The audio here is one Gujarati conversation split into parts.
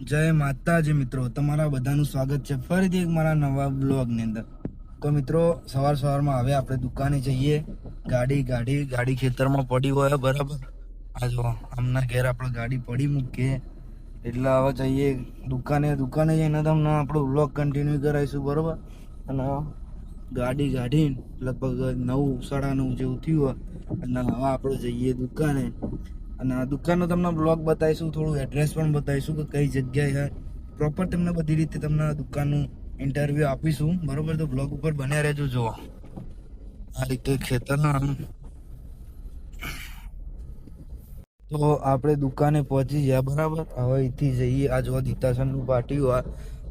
જય માતાજી મિત્રો, તમારા બધાનું સ્વાગત છે ફરીથી એક મારા નવા બ્લોગની અંદર. તો મિત્રો, સવારમાં હવે આપણે દુકાને જઈએ. ગાડી ખેતરમાં પડી હોય બરાબર. આ જો આમના ઘેર આપણે ગાડી પડી મૂકીએ એટલે હવે જઈએ દુકાને જઈને તમને આપણો બ્લોગ કન્ટિન્યુ કરાવીશું બરાબર. અને ગાડી લગભગ 9, 9:30 જેવું થયું હોય અને હવે આપણે જઈએ દુકાને. અને આ દુકાનનો તમને બ્લોગ બતાવીશું, થોડું એડ્રેસ પણ બતાવીશું કે કઈ જગ્યાએ પ્રોપર તમને બધી રીતે તમને દુકાનનું ઇન્ટરવ્યૂ આપીશું બરોબર. તો બ્લોગ ઉપર બન્યા રહેજો. જુઓ આ રીતે ખેતરના. તો આપણે દુકાને પહોંચી ગયા બરાબર. હવે અહીંથી જઈએ. આ જો દિતાસનનું પાટિયું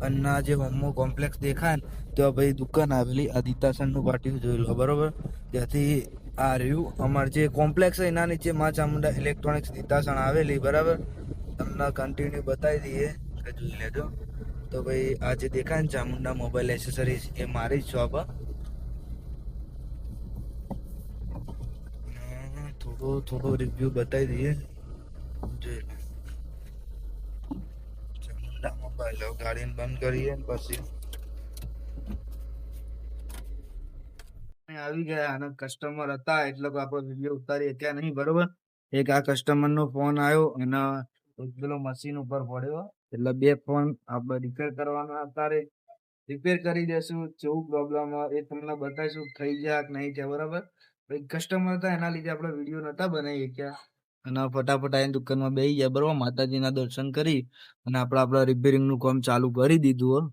અને આ જે હોમો કોમ્પ્લેક્સ દેખાય ને ત્યાં ભાઈ દુકાન આવેલી. આ દિતાસનનું પાટિયું જોઈ લો બરોબર. ત્યાંથી આ રહ્યું અમારે જે કોમ્પ્લેક્સ છે એના નીચે મા ચામુંડા ઇલેક્ટ્રોનિક્સ દિતાસણ આવેલી બરાબર. તમને કન્ટિન્યુ બતાવી દઈએ કે જોઈ લેજો. તો ભાઈ આ જે દેખાય ને ચામુંડા મોબાઈલ એસેસરીઝ એ મારી જ શોપ. થોડો રિવ્યુ બતાવી દઈએ. જોઈ લો ચામુંડા મોબાઈલ. ગાડીને બંધ કરીએ પછી આવી ગયા અને કસ્ટમર હતા એટલે આપણે વિડીયો ઉતારીએ ત્યાં નહીં બરોબર. એક આ કસ્ટમર નો ફોન આવ્યો એના પેલો મશીન ઉપર પડ્યો એટલે 2 ફોન આપણે રિપેર કરવાના હતા. રિપેર કરી દેશું. જેવું પ્રોબ્લેમ એ તમને બતાવીશું થઈ ગયા કે નહીં થયા બરાબર. કસ્ટમર હતા એના લીધે આપણે વિડીયો નતા બનાવી શક્યા અને ફટાફટ આવીને દુકાનમાં બેસી ગયા બરોબર. માતાજીના દર્શન કરી અને આપણા રિપેરિંગ નું કામ ચાલુ કરી દીધું.